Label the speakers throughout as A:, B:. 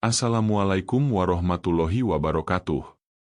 A: Assalamualaikum warahmatullahi wabarakatuh.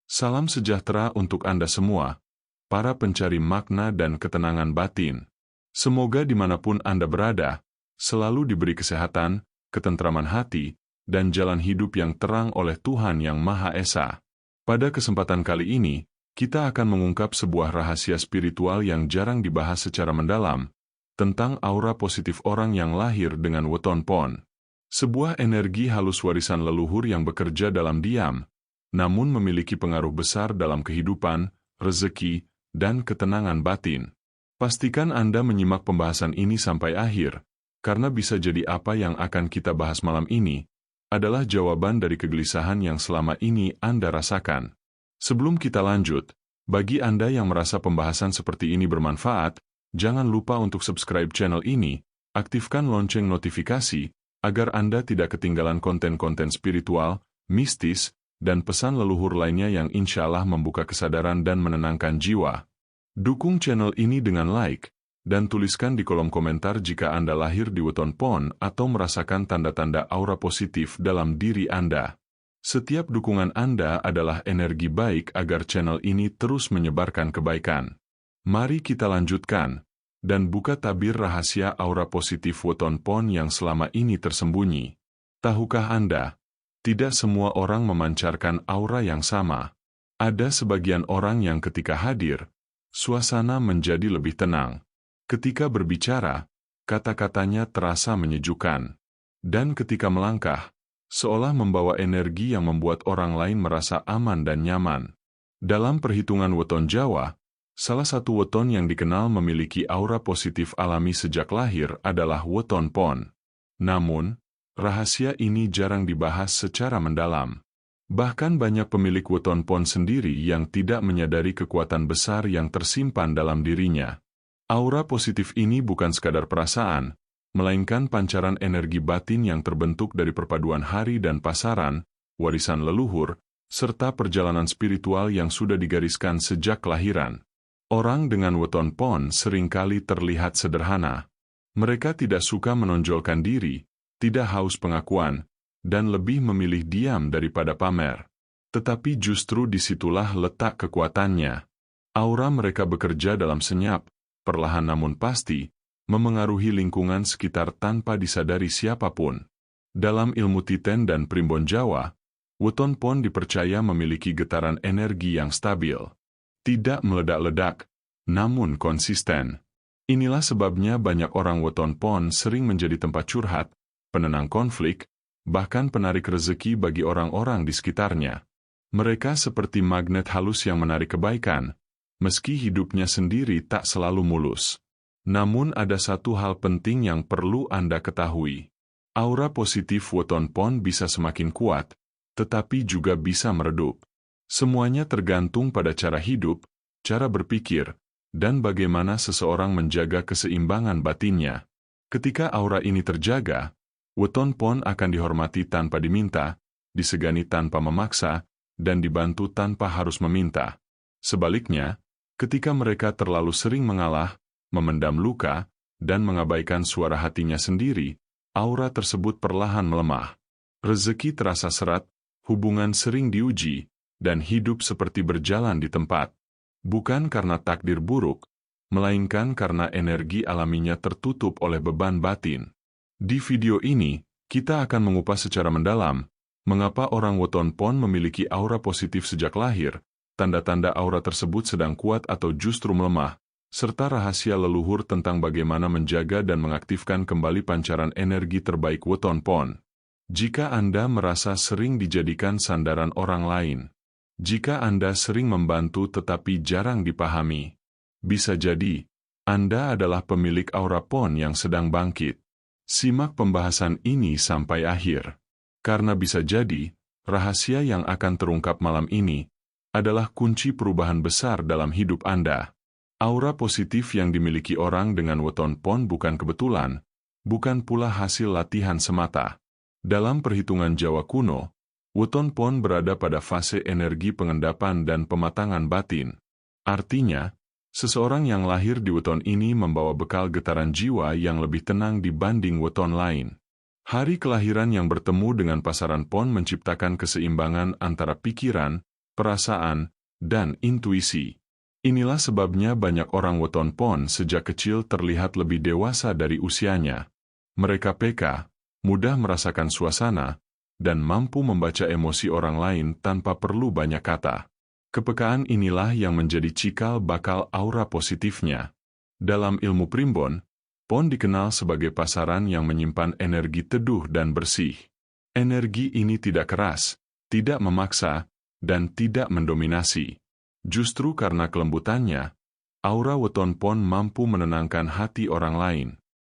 A: Salam sejahtera untuk Anda semua, para pencari makna dan ketenangan batin. Semoga dimanapun Anda berada, selalu diberi kesehatan, ketentraman hati, dan jalan hidup yang terang oleh Tuhan Yang Maha Esa. Pada kesempatan kali ini, kita akan mengungkap sebuah rahasia spiritual yang jarang dibahas secara mendalam, tentang aura positif orang yang lahir dengan weton pon. Sebuah energi halus warisan leluhur yang bekerja dalam diam, namun memiliki pengaruh besar dalam kehidupan, rezeki, dan ketenangan batin. Pastikan Anda menyimak pembahasan ini sampai akhir, karena bisa jadi apa yang akan kita bahas malam ini adalah jawaban dari kegelisahan yang selama ini Anda rasakan. Sebelum kita lanjut, bagi Anda yang merasa pembahasan seperti ini bermanfaat, jangan lupa untuk subscribe channel ini, aktifkan lonceng notifikasi, agar Anda tidak ketinggalan konten-konten spiritual, mistis, dan pesan leluhur lainnya yang insya Allah membuka kesadaran dan menenangkan jiwa. Dukung channel ini dengan like, dan tuliskan di kolom komentar jika Anda lahir di weton pon atau merasakan tanda-tanda aura positif dalam diri Anda. Setiap dukungan Anda adalah energi baik agar channel ini terus menyebarkan kebaikan. Mari kita lanjutkan dan buka tabir rahasia aura positif weton pon yang selama ini tersembunyi. Tahukah Anda, tidak semua orang memancarkan aura yang sama. Ada sebagian orang yang ketika hadir, suasana menjadi lebih tenang. Ketika berbicara, kata-katanya terasa menyejukkan. Dan ketika melangkah, seolah membawa energi yang membuat orang lain merasa aman dan nyaman. Dalam perhitungan weton Jawa, salah satu weton yang dikenal memiliki aura positif alami sejak lahir adalah weton pon. Namun, rahasia ini jarang dibahas secara mendalam. Bahkan banyak pemilik weton pon sendiri yang tidak menyadari kekuatan besar yang tersimpan dalam dirinya. Aura positif ini bukan sekadar perasaan, melainkan pancaran energi batin yang terbentuk dari perpaduan hari dan pasaran, warisan leluhur, serta perjalanan spiritual yang sudah digariskan sejak kelahiran. Orang dengan weton pon seringkali terlihat sederhana. Mereka tidak suka menonjolkan diri, tidak haus pengakuan, dan lebih memilih diam daripada pamer. Tetapi justru disitulah letak kekuatannya. Aura mereka bekerja dalam senyap, perlahan namun pasti, memengaruhi lingkungan sekitar tanpa disadari siapapun. Dalam ilmu Titen dan Primbon Jawa, weton pon dipercaya memiliki getaran energi yang stabil. Tidak meledak-ledak, namun konsisten. Inilah sebabnya banyak orang weton pon sering menjadi tempat curhat, penenang konflik, bahkan penarik rezeki bagi orang-orang di sekitarnya. Mereka seperti magnet halus yang menarik kebaikan, meski hidupnya sendiri tak selalu mulus. Namun ada satu hal penting yang perlu Anda ketahui. Aura positif weton pon bisa semakin kuat, tetapi juga bisa meredup. Semuanya tergantung pada cara hidup, cara berpikir, dan bagaimana seseorang menjaga keseimbangan batinnya. Ketika aura ini terjaga, weton pon akan dihormati tanpa diminta, disegani tanpa memaksa, dan dibantu tanpa harus meminta. Sebaliknya, ketika mereka terlalu sering mengalah, memendam luka, dan mengabaikan suara hatinya sendiri, aura tersebut perlahan melemah. Rezeki terasa seret, hubungan sering diuji, dan hidup seperti berjalan di tempat. Bukan karena takdir buruk, melainkan karena energi alaminya tertutup oleh beban batin. Di video ini, kita akan mengupas secara mendalam, mengapa orang weton pon memiliki aura positif sejak lahir, tanda-tanda aura tersebut sedang kuat atau justru melemah, serta rahasia leluhur tentang bagaimana menjaga dan mengaktifkan kembali pancaran energi terbaik weton pon. Jika Anda merasa sering dijadikan sandaran orang lain, jika Anda sering membantu tetapi jarang dipahami, bisa jadi Anda adalah pemilik aura pon yang sedang bangkit. Simak pembahasan ini sampai akhir, karena bisa jadi rahasia yang akan terungkap malam ini adalah kunci perubahan besar dalam hidup Anda. Aura positif yang dimiliki orang dengan weton pon bukan kebetulan, bukan pula hasil latihan semata. Dalam perhitungan Jawa kuno, weton pon berada pada fase energi pengendapan dan pematangan batin. Artinya, seseorang yang lahir di weton ini membawa bekal getaran jiwa yang lebih tenang dibanding weton lain. Hari kelahiran yang bertemu dengan pasaran pon menciptakan keseimbangan antara pikiran, perasaan, dan intuisi. Inilah sebabnya banyak orang weton pon sejak kecil terlihat lebih dewasa dari usianya. Mereka peka, mudah merasakan suasana, dan mampu membaca emosi orang lain tanpa perlu banyak kata. Kepekaan inilah yang menjadi cikal bakal aura positifnya. Dalam ilmu primbon, pon dikenal sebagai pasaran yang menyimpan energi teduh dan bersih. Energi ini tidak keras, tidak memaksa, dan tidak mendominasi. Justru karena kelembutannya, aura weton pon mampu menenangkan hati orang lain.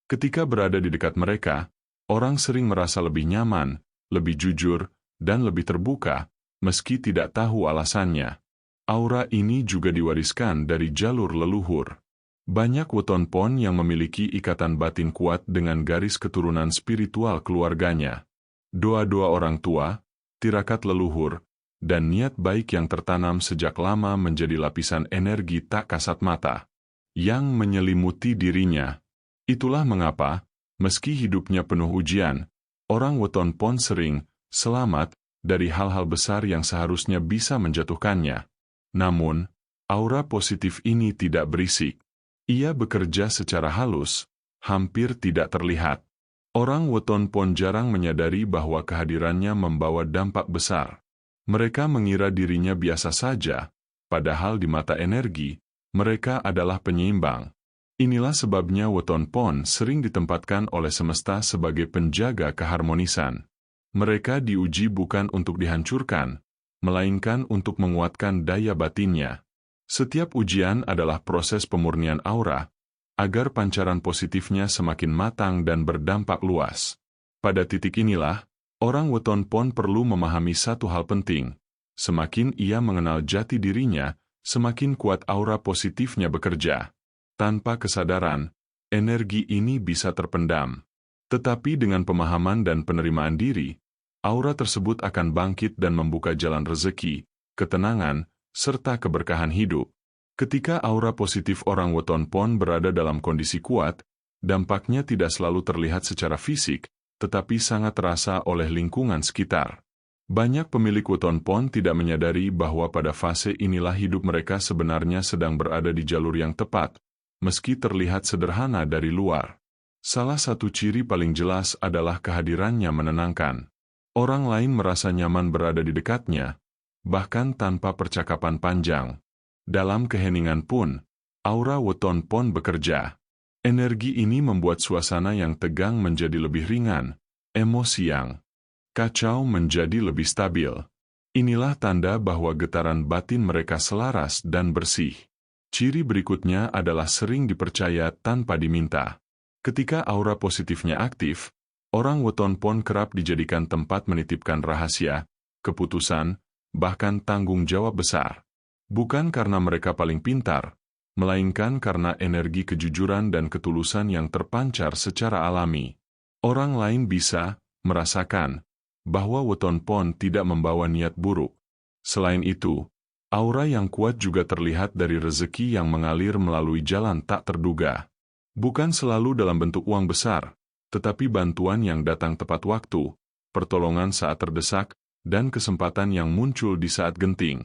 A: Ketika berada di dekat mereka, orang sering merasa lebih nyaman, lebih jujur, dan lebih terbuka, meski tidak tahu alasannya. Aura ini juga diwariskan dari jalur leluhur. Banyak weton pon yang memiliki ikatan batin kuat dengan garis keturunan spiritual keluarganya. Doa-doa orang tua, tirakat leluhur, dan niat baik yang tertanam sejak lama menjadi lapisan energi tak kasat mata yang menyelimuti dirinya. Itulah mengapa, meski hidupnya penuh ujian, orang weton pon sering selamat dari hal-hal besar yang seharusnya bisa menjatuhkannya. Namun, aura positif ini tidak berisik. Ia bekerja secara halus, hampir tidak terlihat. Orang weton pon jarang menyadari bahwa kehadirannya membawa dampak besar. Mereka mengira dirinya biasa saja, padahal di mata energi, mereka adalah penyeimbang. Inilah sebabnya weton pon sering ditempatkan oleh semesta sebagai penjaga keharmonisan. Mereka diuji bukan untuk dihancurkan, melainkan untuk menguatkan daya batinnya. Setiap ujian adalah proses pemurnian aura, agar pancaran positifnya semakin matang dan berdampak luas. Pada titik inilah, orang weton pon perlu memahami satu hal penting. Semakin ia mengenal jati dirinya, semakin kuat aura positifnya bekerja. Tanpa kesadaran, energi ini bisa terpendam. Tetapi dengan pemahaman dan penerimaan diri, aura tersebut akan bangkit dan membuka jalan rezeki, ketenangan, serta keberkahan hidup. Ketika aura positif orang weton pon berada dalam kondisi kuat, dampaknya tidak selalu terlihat secara fisik, tetapi sangat terasa oleh lingkungan sekitar. Banyak pemilik weton pon tidak menyadari bahwa pada fase inilah hidup mereka sebenarnya sedang berada di jalur yang tepat, meski terlihat sederhana dari luar. Salah satu ciri paling jelas adalah kehadirannya menenangkan. Orang lain merasa nyaman berada di dekatnya, bahkan tanpa percakapan panjang. Dalam keheningan pun, aura weton pon bekerja. Energi ini membuat suasana yang tegang menjadi lebih ringan, emosi yang kacau menjadi lebih stabil. Inilah tanda bahwa getaran batin mereka selaras dan bersih. Ciri berikutnya adalah sering dipercaya tanpa diminta. Ketika aura positifnya aktif, orang weton pon kerap dijadikan tempat menitipkan rahasia, keputusan, bahkan tanggung jawab besar. Bukan karena mereka paling pintar, melainkan karena energi kejujuran dan ketulusan yang terpancar secara alami. Orang lain bisa merasakan bahwa weton pon tidak membawa niat buruk. Selain itu, aura yang kuat juga terlihat dari rezeki yang mengalir melalui jalan tak terduga. Bukan selalu dalam bentuk uang besar, tetapi bantuan yang datang tepat waktu, pertolongan saat terdesak, dan kesempatan yang muncul di saat genting.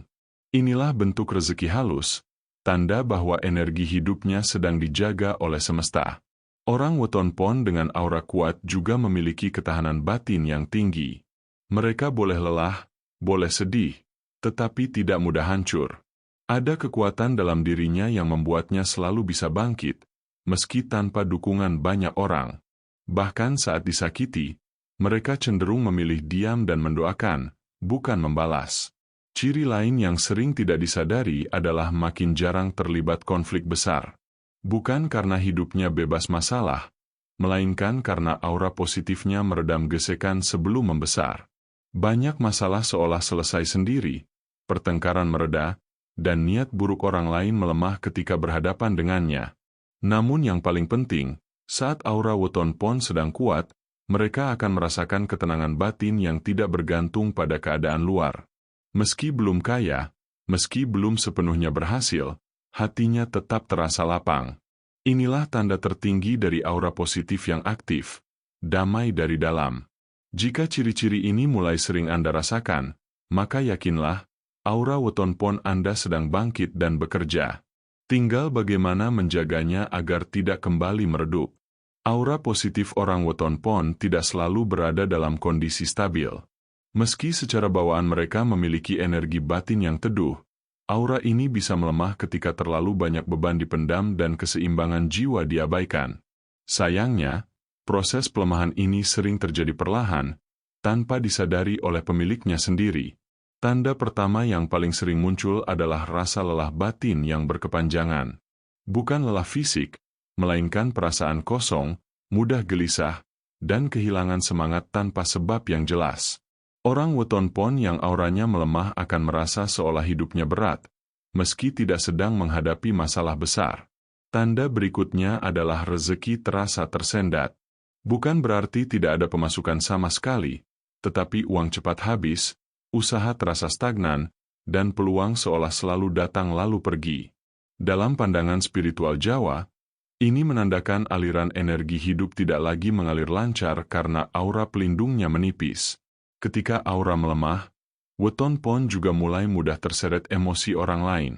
A: Inilah bentuk rezeki halus, tanda bahwa energi hidupnya sedang dijaga oleh semesta. Orang weton pon dengan aura kuat juga memiliki ketahanan batin yang tinggi. Mereka boleh lelah, boleh sedih, tetapi tidak mudah hancur. Ada kekuatan dalam dirinya yang membuatnya selalu bisa bangkit, meski tanpa dukungan banyak orang. Bahkan saat disakiti, mereka cenderung memilih diam dan mendoakan, bukan membalas. Ciri lain yang sering tidak disadari adalah makin jarang terlibat konflik besar. Bukan karena hidupnya bebas masalah, melainkan karena aura positifnya meredam gesekan sebelum membesar. Banyak masalah seolah selesai sendiri, pertengkaran mereda, dan niat buruk orang lain melemah ketika berhadapan dengannya. Namun yang paling penting, saat aura weton pon sedang kuat, mereka akan merasakan ketenangan batin yang tidak bergantung pada keadaan luar. Meski belum kaya, meski belum sepenuhnya berhasil, hatinya tetap terasa lapang. Inilah tanda tertinggi dari aura positif yang aktif. damai dari dalam. Jika ciri-ciri ini mulai sering Anda rasakan, maka yakinlah, aura weton pon Anda sedang bangkit dan bekerja. Tinggal bagaimana menjaganya agar tidak kembali meredup. Aura positif orang weton pon tidak selalu berada dalam kondisi stabil. Meski secara bawaan mereka memiliki energi batin yang teduh, aura ini bisa melemah ketika terlalu banyak beban dipendam dan keseimbangan jiwa diabaikan. Sayangnya, proses pelemahan ini sering terjadi perlahan, tanpa disadari oleh pemiliknya sendiri. Tanda pertama yang paling sering muncul adalah rasa lelah batin yang berkepanjangan. Bukan lelah fisik, melainkan perasaan kosong, mudah gelisah, dan kehilangan semangat tanpa sebab yang jelas. Orang weton pon yang auranya melemah akan merasa seolah hidupnya berat, meski tidak sedang menghadapi masalah besar. Tanda berikutnya adalah rezeki terasa tersendat. Bukan berarti tidak ada pemasukan sama sekali, tetapi uang cepat habis, usaha terasa stagnan, dan peluang seolah selalu datang lalu pergi. Dalam pandangan spiritual Jawa, ini menandakan aliran energi hidup tidak lagi mengalir lancar karena aura pelindungnya menipis. Ketika aura melemah, weton pon juga mulai mudah terseret emosi orang lain.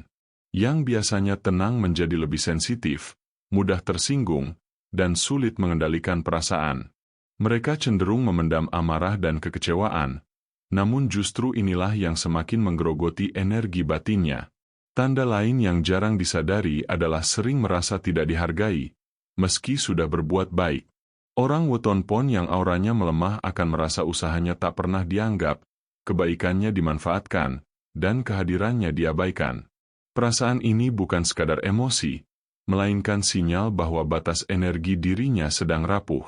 A: Yang biasanya tenang menjadi lebih sensitif, mudah tersinggung, dan sulit mengendalikan perasaan. Mereka cenderung memendam amarah dan kekecewaan, namun justru inilah yang semakin menggerogoti energi batinnya. Tanda lain yang jarang disadari adalah sering merasa tidak dihargai, meski sudah berbuat baik. Orang weton pon yang auranya melemah akan merasa usahanya tak pernah dianggap, kebaikannya dimanfaatkan, dan kehadirannya diabaikan. Perasaan ini bukan sekadar emosi, melainkan sinyal bahwa batas energi dirinya sedang rapuh.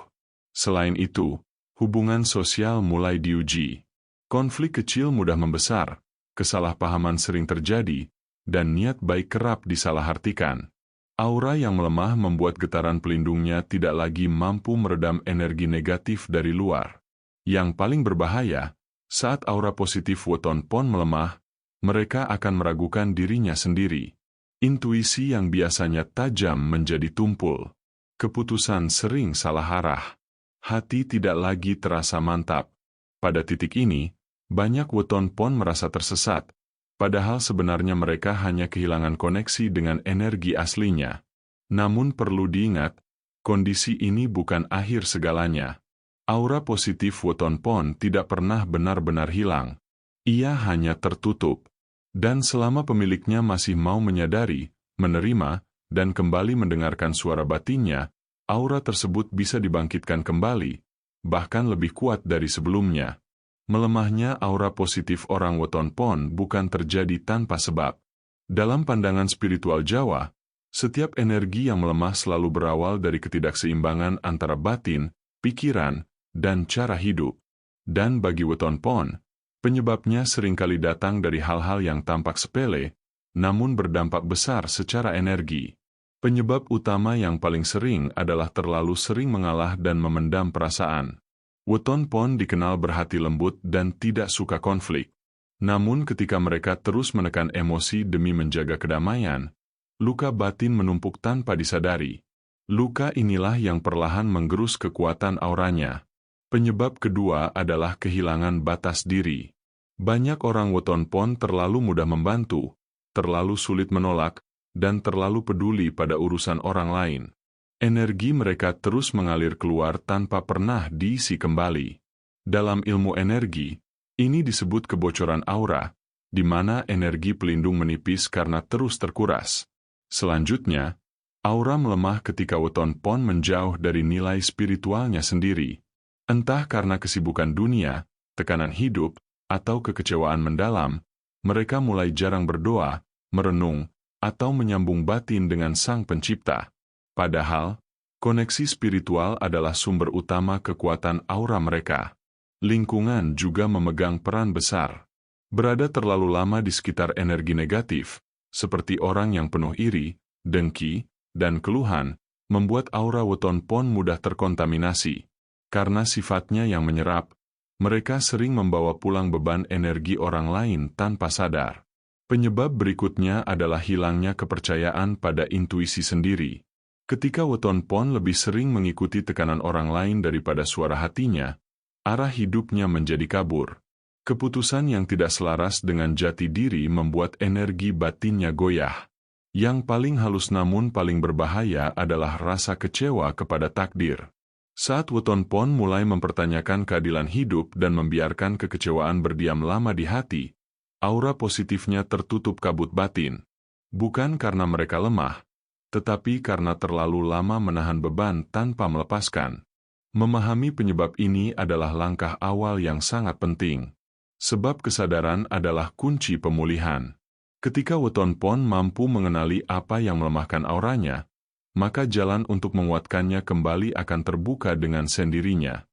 A: Selain itu, hubungan sosial mulai diuji. Konflik kecil mudah membesar, kesalahpahaman sering terjadi, dan niat baik kerap disalahartikan. Aura yang melemah membuat getaran pelindungnya tidak lagi mampu meredam energi negatif dari luar. Yang paling berbahaya, saat aura positif weton pon melemah, mereka akan meragukan dirinya sendiri. Intuisi yang biasanya tajam menjadi tumpul. Keputusan sering salah arah. Hati tidak lagi terasa mantap. Pada titik ini, banyak weton pon merasa tersesat, padahal sebenarnya mereka hanya kehilangan koneksi dengan energi aslinya. Namun perlu diingat, kondisi ini bukan akhir segalanya. Aura positif weton pon tidak pernah benar-benar hilang. Ia hanya tertutup. Dan selama pemiliknya masih mau menyadari, menerima, dan kembali mendengarkan suara batinnya, aura tersebut bisa dibangkitkan kembali, bahkan lebih kuat dari sebelumnya. Melemahnya aura positif orang weton pon bukan terjadi tanpa sebab. Dalam pandangan spiritual Jawa, setiap energi yang melemah selalu berawal dari ketidakseimbangan antara batin, pikiran, dan cara hidup. Dan bagi weton pon, penyebabnya seringkali datang dari hal-hal yang tampak sepele, namun berdampak besar secara energi. Penyebab utama yang paling sering adalah terlalu sering mengalah dan memendam perasaan. Weton pon dikenal berhati lembut dan tidak suka konflik. Namun ketika mereka terus menekan emosi demi menjaga kedamaian, luka batin menumpuk tanpa disadari. Luka inilah yang perlahan menggerus kekuatan auranya. Penyebab kedua adalah kehilangan batas diri. Banyak orang weton pon terlalu mudah membantu, terlalu sulit menolak, dan terlalu peduli pada urusan orang lain. Energi mereka terus mengalir keluar tanpa pernah diisi kembali. Dalam ilmu energi, ini disebut kebocoran aura, di mana energi pelindung menipis karena terus terkuras. Selanjutnya, aura melemah ketika weton pon menjauh dari nilai spiritualnya sendiri. Entah karena kesibukan dunia, tekanan hidup, atau kekecewaan mendalam, mereka mulai jarang berdoa, merenung, atau menyambung batin dengan Sang Pencipta. Padahal, koneksi spiritual adalah sumber utama kekuatan aura mereka. Lingkungan juga memegang peran besar. Berada terlalu lama di sekitar energi negatif, seperti orang yang penuh iri, dengki, dan keluhan, membuat aura weton pon mudah terkontaminasi. Karena sifatnya yang menyerap, mereka sering membawa pulang beban energi orang lain tanpa sadar. Penyebab berikutnya adalah hilangnya kepercayaan pada intuisi sendiri. Ketika Weton Pon lebih sering mengikuti tekanan orang lain daripada suara hatinya, arah hidupnya menjadi kabur. Keputusan yang tidak selaras dengan jati diri membuat energi batinnya goyah. Yang paling halus namun paling berbahaya adalah rasa kecewa kepada takdir. Saat Weton Pon mulai mempertanyakan keadilan hidup dan membiarkan kekecewaan berdiam lama di hati, aura positifnya tertutup kabut batin. Bukan karena mereka lemah, tetapi karena terlalu lama menahan beban tanpa melepaskan. Memahami penyebab ini adalah langkah awal yang sangat penting. Sebab kesadaran adalah kunci pemulihan. Ketika Weton Pon mampu mengenali apa yang melemahkan auranya, maka jalan untuk menguatkannya kembali akan terbuka dengan sendirinya.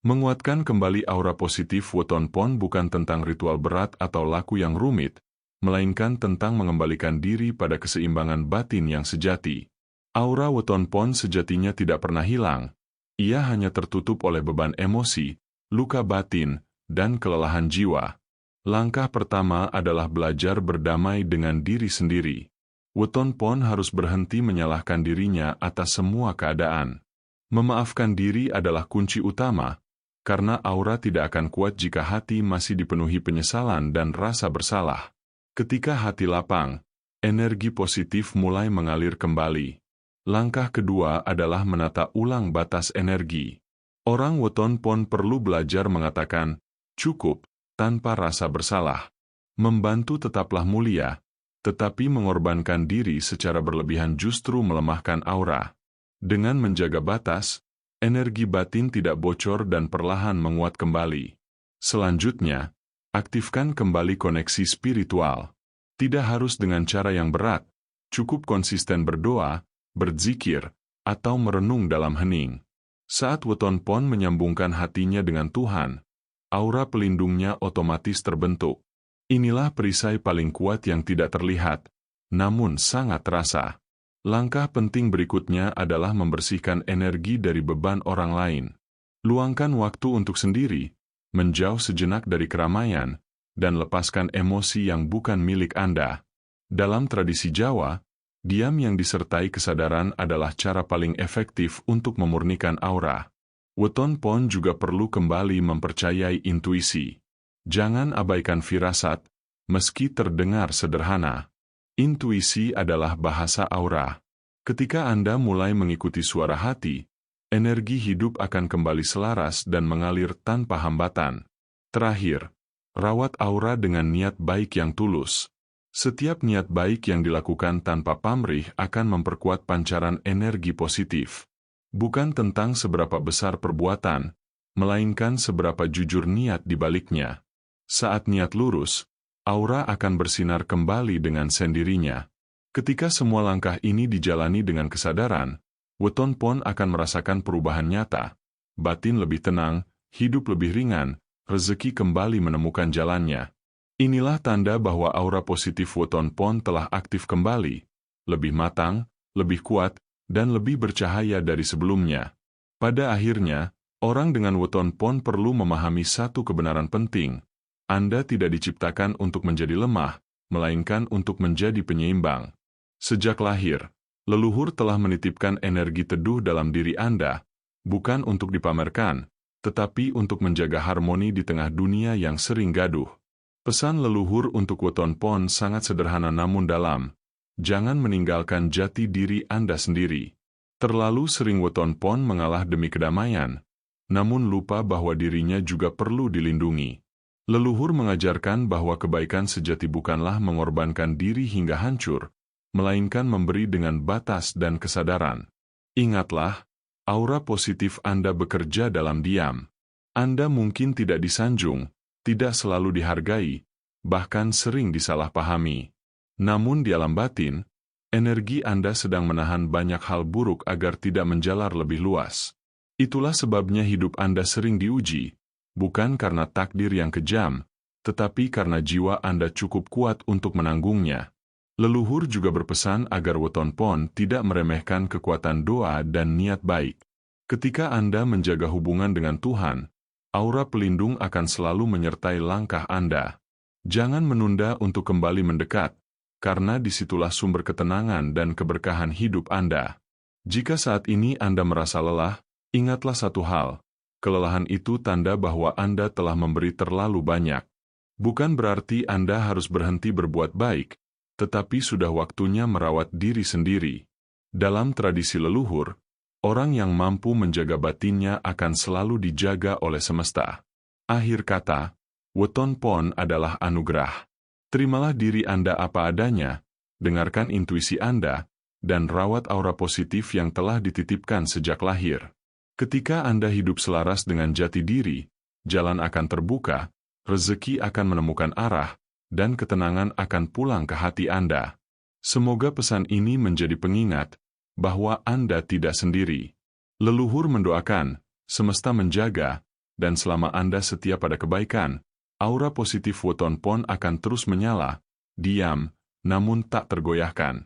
A: Menguatkan kembali aura positif Weton Pon bukan tentang ritual berat atau laku yang rumit, melainkan tentang mengembalikan diri pada keseimbangan batin yang sejati. Aura Weton Pon sejatinya tidak pernah hilang, ia hanya tertutup oleh beban emosi, luka batin, dan kelelahan jiwa. Langkah pertama adalah belajar berdamai dengan diri sendiri. Weton Pon harus berhenti menyalahkan dirinya atas semua keadaan. Memaafkan diri adalah kunci utama, karena aura tidak akan kuat jika hati masih dipenuhi penyesalan dan rasa bersalah. Ketika hati lapang, energi positif mulai mengalir kembali. Langkah kedua adalah menata ulang batas energi. Orang Weton Pon perlu belajar mengatakan, cukup, tanpa rasa bersalah. Membantu tetaplah mulia, tetapi mengorbankan diri secara berlebihan justru melemahkan aura. Dengan menjaga batas, energi batin tidak bocor dan perlahan menguat kembali. Selanjutnya, aktifkan kembali koneksi spiritual. Tidak harus dengan cara yang berat, cukup konsisten berdoa, berzikir, atau merenung dalam hening. Saat Weton Pon menyambungkan hatinya dengan Tuhan, aura pelindungnya otomatis terbentuk. Inilah perisai paling kuat yang tidak terlihat, namun sangat terasa. Langkah penting berikutnya adalah membersihkan energi dari beban orang lain. Luangkan waktu untuk sendiri, menjauh sejenak dari keramaian, dan lepaskan emosi yang bukan milik Anda. Dalam tradisi Jawa, diam yang disertai kesadaran adalah cara paling efektif untuk memurnikan aura. Weton Pon juga perlu kembali mempercayai intuisi. Jangan abaikan firasat, meski terdengar sederhana. Intuisi adalah bahasa aura. Ketika Anda mulai mengikuti suara hati, energi hidup akan kembali selaras dan mengalir tanpa hambatan. Terakhir, rawat aura dengan niat baik yang tulus. Setiap niat baik yang dilakukan tanpa pamrih akan memperkuat pancaran energi positif. Bukan tentang seberapa besar perbuatan, melainkan seberapa jujur niat di baliknya. Saat niat lurus, aura akan bersinar kembali dengan sendirinya. Ketika semua langkah ini dijalani dengan kesadaran, Weton Pon akan merasakan perubahan nyata. Batin lebih tenang, hidup lebih ringan, rezeki kembali menemukan jalannya. Inilah tanda bahwa aura positif Weton Pon telah aktif kembali, lebih matang, lebih kuat, dan lebih bercahaya dari sebelumnya. Pada akhirnya, orang dengan Weton Pon perlu memahami satu kebenaran penting. Anda tidak diciptakan untuk menjadi lemah, melainkan untuk menjadi penyeimbang. Sejak lahir, leluhur telah menitipkan energi teduh dalam diri Anda, bukan untuk dipamerkan, tetapi untuk menjaga harmoni di tengah dunia yang sering gaduh. Pesan leluhur untuk Weton Pon sangat sederhana namun dalam. Jangan meninggalkan jati diri Anda sendiri. Terlalu sering Weton Pon mengalah demi kedamaian, namun lupa bahwa dirinya juga perlu dilindungi. Leluhur mengajarkan bahwa kebaikan sejati bukanlah mengorbankan diri hingga hancur, melainkan memberi dengan batas dan kesadaran. Ingatlah, aura positif Anda bekerja dalam diam. Anda mungkin tidak disanjung, tidak selalu dihargai, bahkan sering disalahpahami. Namun di alam batin, energi Anda sedang menahan banyak hal buruk agar tidak menjalar lebih luas. Itulah sebabnya hidup Anda sering diuji, bukan karena takdir yang kejam, tetapi karena jiwa Anda cukup kuat untuk menanggungnya. Leluhur juga berpesan agar Weton Pon tidak meremehkan kekuatan doa dan niat baik. Ketika Anda menjaga hubungan dengan Tuhan, aura pelindung akan selalu menyertai langkah Anda. Jangan menunda untuk kembali mendekat, karena disitulah sumber ketenangan dan keberkahan hidup Anda. Jika saat ini Anda merasa lelah, ingatlah satu hal. Kelelahan itu tanda bahwa Anda telah memberi terlalu banyak. Bukan berarti Anda harus berhenti berbuat baik, tetapi sudah waktunya merawat diri sendiri. Dalam tradisi leluhur, orang yang mampu menjaga batinnya akan selalu dijaga oleh semesta. Akhir kata, weton pon adalah anugerah. Terimalah diri Anda apa adanya, dengarkan intuisi Anda, dan rawat aura positif yang telah dititipkan sejak lahir. Ketika Anda hidup selaras dengan jati diri, jalan akan terbuka, rezeki akan menemukan arah, dan ketenangan akan pulang ke hati Anda. Semoga pesan ini menjadi pengingat bahwa Anda tidak sendiri. Leluhur mendoakan, semesta menjaga, dan selama Anda setia pada kebaikan, aura positif weton pon akan terus menyala, diam, namun tak tergoyahkan.